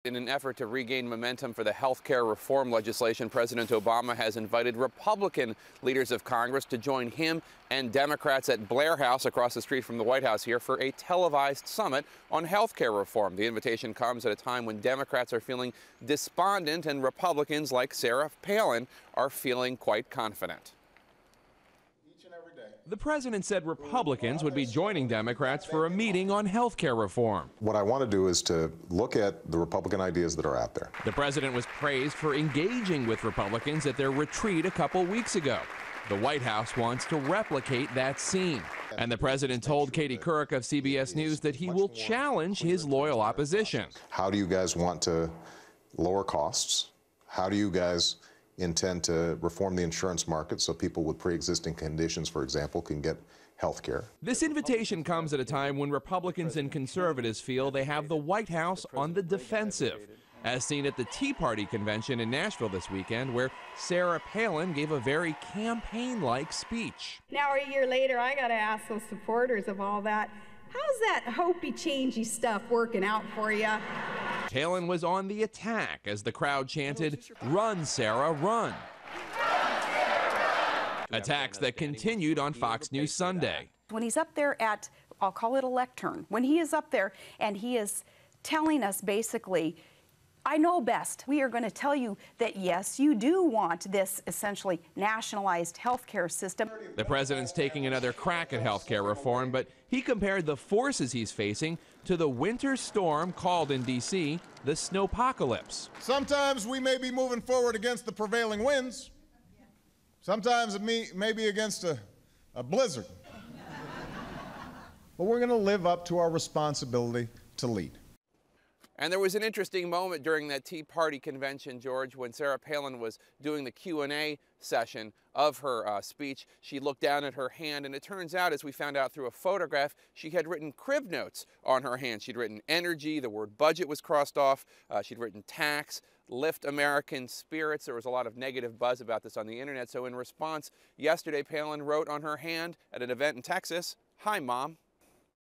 In an effort to regain momentum for the health care reform legislation, President Obama has invited Republican leaders of Congress to join him and Democrats at Blair House across the street from the White House here for a televised summit on health care reform. The invitation comes at a time when Democrats are feeling despondent and Republicans like Sarah Palin are feeling quite confident. The president said Republicans would be joining Democrats for a meeting on health care reform. What I want to do is to look at the Republican ideas that are out there. The president was praised for engaging with Republicans at their retreat a couple weeks ago. The White House wants to replicate that scene. And the president told Katie Couric of CBS News that he will challenge his loyal opposition. How do you guys want to lower costs? How do you guys intend to reform the insurance market so people with pre-existing conditions, for example, can get health care? This invitation comes at a time when Republicans and conservatives feel they have the White House on the defensive, as seen at the Tea Party convention in Nashville this weekend, where Sarah Palin gave a very campaign-like speech. Now, a year later, I got to ask those supporters of all that, how's that hopey-changey stuff working out for you? Palin was on the attack as the crowd chanted, "Run, Sarah, run." Attacks that continued on Fox News Sunday. When he's up there at, I'll call it a lectern, when he is up there and he is telling us basically, I know best. We are going to tell you that, yes, you do want this essentially nationalized health care system. The president's taking another crack at health care reform, but he compared the forces he's facing to the winter storm called in D.C. the snowpocalypse. Sometimes we may be moving forward against the prevailing winds. Sometimes it may be against a blizzard. But we're going to live up to our responsibility to lead. And there was an interesting moment during that Tea Party convention, George, when Sarah Palin was doing the Q&A session of her speech. She looked down at her hand, and it turns out, as we found out through a photograph, she had written crib notes on her hand. She'd written energy, the word budget was crossed off, she'd written tax, lift American spirits. There was a lot of negative buzz about this on the internet. So in response, yesterday, Palin wrote on her hand at an event in Texas, "Hi, Mom."